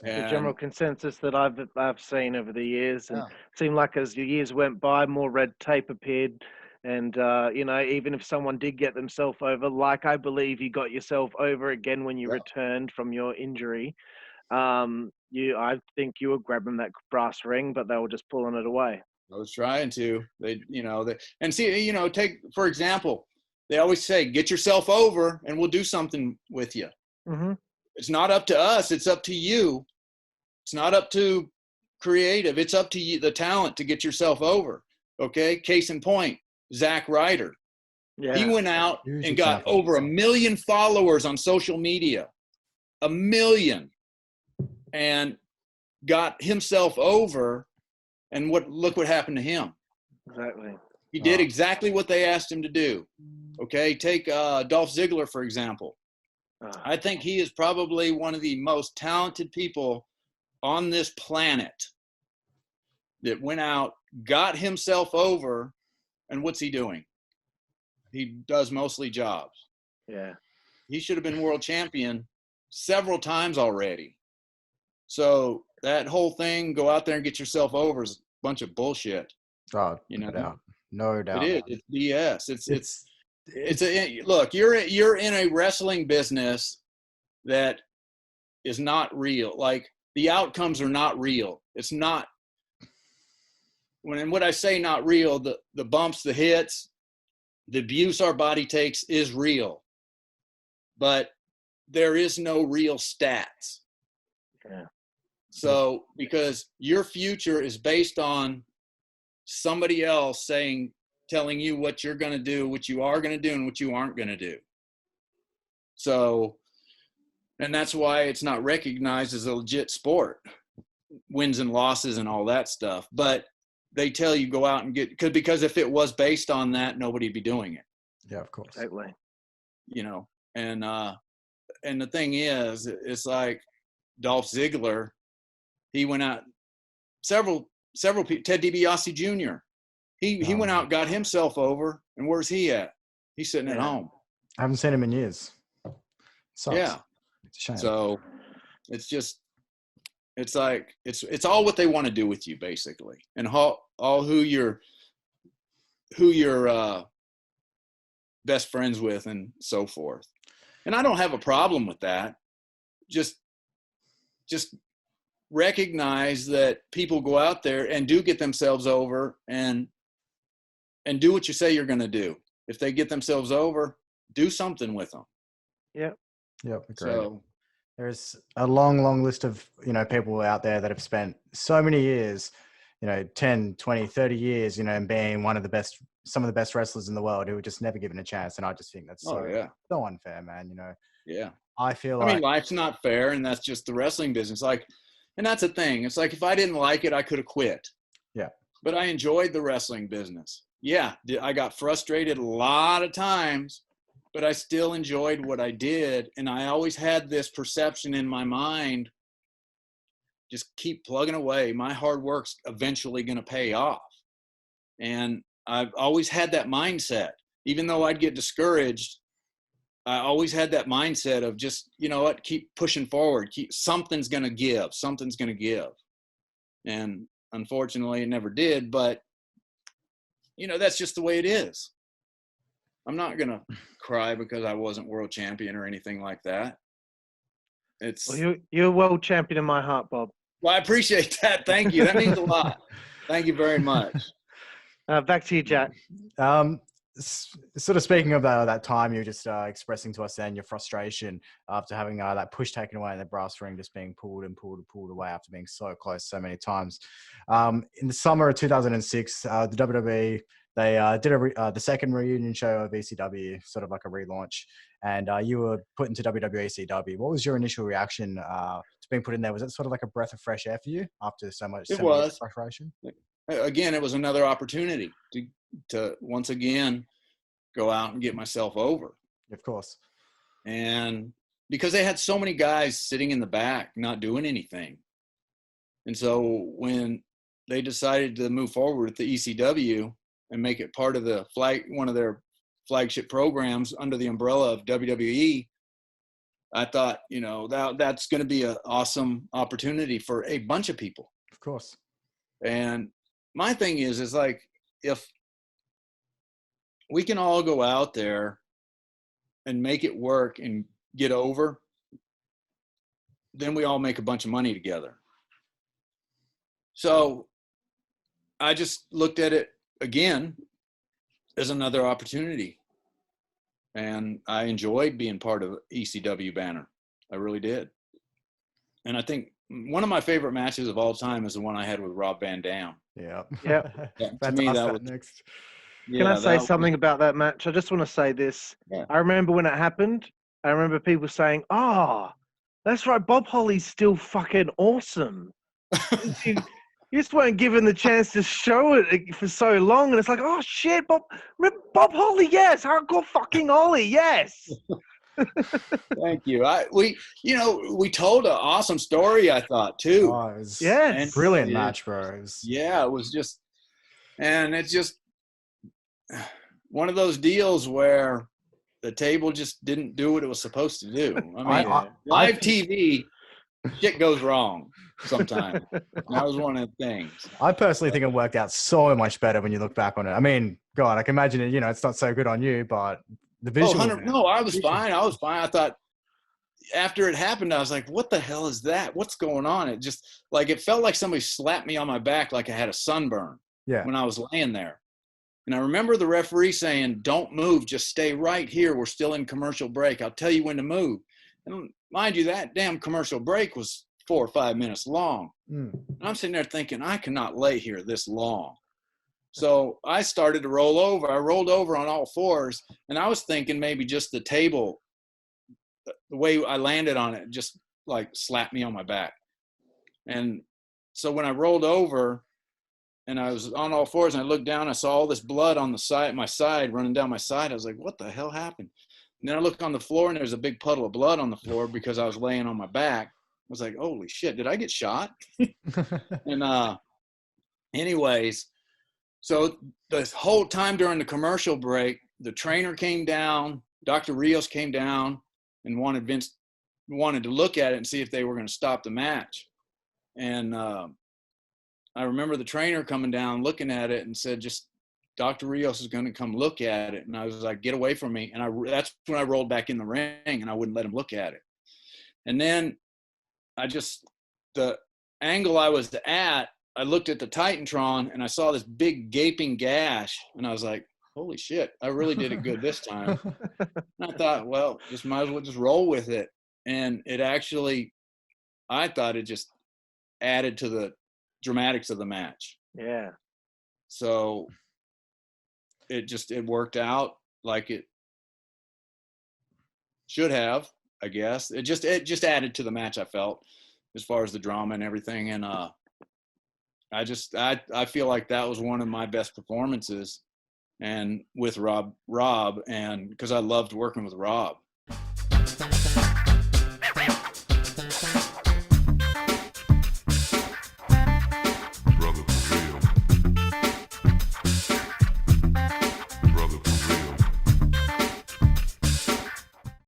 the general And consensus that I've seen over the years, and yeah, it seemed like as the years went by, more red tape appeared, and even if someone did get themselves over, like I believe you got yourself over again when you yeah, returned from your injury, I think you were grabbing that brass ring, but they were just pulling it away. I was trying to. And see, take for example, they always say, get yourself over and we'll do something with you. Mm-hmm. It's not up to us. It's up to you. It's not up to creative. It's up to you, the talent, to get yourself over. Okay. Case in point, Zack Ryder. He Yeah. went out Huge and got example. over 1 million followers on social media, 1 million, and got himself over. And look what happened to him. Exactly. He did exactly what they asked him to do. Okay, take Dolph Ziggler, for example. I think he is probably one of the most talented people on this planet that went out, got himself over, and what's he doing? He does mostly jobs. Yeah. He should have been world champion several times already. So that whole thing, go out there and get yourself over, is a bunch of bullshit. Oh, No doubt. No doubt. It is. It's BS. Look, you're in a wrestling business that is not real. Like, the outcomes are not real. It's not. When I say not real, the bumps, the hits, the abuse our body takes is real, but there is no real stats. Yeah. So, because your future is based on somebody else telling you what you're going to do, what you are going to do, and what you aren't going to do. So, and that's why it's not recognized as a legit sport, wins and losses and all that stuff. But they tell you go out and because if it was based on that, nobody'd be doing it. Yeah, of course. Exactly. And the thing is, it's like Dolph Ziggler, he went out, several people, Ted DiBiase Jr., he went out, got himself over, and where's he at? He's sitting at home. I haven't seen him in years. Sucks. Yeah. It's a shame. So it's like, it's all what they want to do with you, basically. And who you're best friends with and so forth. And I don't have a problem with that. Just recognize that people go out there and do get themselves over and do what you say you're going to do. If they get themselves over, do something with them. Yep. Yep. Great. So there's a long list of, people out there that have spent so many years, 10, 20, 30 years, and being some of the best wrestlers in the world who were just never given a chance. And I just think that's so unfair, man. Yeah. I feel like, life's not fair, and that's just the wrestling business. Like, and that's the thing. It's like, if I didn't like it, I could have quit. Yeah. But I enjoyed the wrestling business. Yeah. I got frustrated a lot of times, but I still enjoyed what I did. And I always had this perception in my mind, just keep plugging away. My hard work's eventually going to pay off. And I've always had that mindset. Even though I'd get discouraged, I always had that mindset of just, keep pushing forward. Something's going to give. Something's going to give. And unfortunately, it never did. But, that's just the way it is. I'm not going to cry because I wasn't world champion or anything like that. You're a world champion in my heart, Bob. Well, I appreciate that. Thank you. That means a lot. Thank you very much. Back to you, Jack. Sort of speaking of that time you were just expressing to us then, your frustration after having that push taken away and the brass ring just being pulled away after being so close so many times. In the summer of 2006, the WWE, they did the second reunion show of ECW, sort of like a relaunch, and you were put into WWECW. What was your initial reaction to being put in there? Was it sort of like a breath of fresh air for you after so much frustration? Again, it was another opportunity to once again go out and get myself over. Of course. And because they had so many guys sitting in the back not doing anything. And so when they decided to move forward with the ECW and make it part of one of their flagship programs under the umbrella of WWE, I thought, you know, that's going to be an awesome opportunity for a bunch of people. Of course. And my thing is like, if we can all go out there and make it work and get over, then we all make a bunch of money together. So I just looked at it again as another opportunity. And I enjoyed being part of ECW banner. I really did. And I think one of my favorite matches of all time is the one I had with Rob Van Dam. Yeah. Yep. To me, that was next. Can I say something about that match? I just want to say this. Yeah. I remember when it happened, I remember people saying, "Oh, that's right, Bob Holly's still fucking awesome." you just weren't given the chance to show it for so long, and it's like, "Oh shit, Bob Holly, yes, hardcore fucking Holly, yes." Thank you. We told an awesome story, I thought, too. Oh, it was Yes. brilliant match, bro. It was just, and it's just one of those deals where the table just didn't do what it was supposed to do. I mean, live TV, shit goes wrong sometimes. That was one of the things. I personally think it worked out so much better when you look back on it. I mean, God, I can imagine it, it's not so good on you, but the visual. No, I was fine. I thought after it happened, I was like, what the hell is that? What's going on? It just, like, it felt like somebody slapped me on my back like I had a sunburn when I was laying there. And I remember the referee saying, don't move, just stay right here. We're still in commercial break. I'll tell you when to move. And mind you, that damn commercial break was 4 or 5 minutes long. And I'm sitting there thinking, I cannot lay here this long. So I started to roll over. I rolled over on all fours, and I was thinking maybe just the table, the way I landed on it, just like slapped me on my back. And so when I rolled over and I was on all fours and I looked down, I saw all this blood on the side, my side, running down my side. I was like, what the hell happened? And then I look on the floor and there's a big puddle of blood on the floor because I was laying on my back. I was like, holy shit, did I get shot? And anyways, so the whole time during the commercial break, the trainer came down, Dr. Rios came down and wanted to look at it and see if they were going to stop the match. And I remember the trainer coming down, looking at it and said, just Dr. Rios is going to come look at it. And I was like, get away from me. And that's when I rolled back in the ring and I wouldn't let him look at it. And then the angle I was at, I looked at the Titantron and I saw this big gaping gash and I was like, holy shit, I really did it good this time. And I thought, well, just might as well just roll with it. And it actually, I thought it just added to the dramatics of the match. Yeah. So it worked out like it should have, I guess. It just added to the match, I felt, as far as the drama and everything. And I feel like that was one of my best performances, and with Rob, and because I loved working with Rob.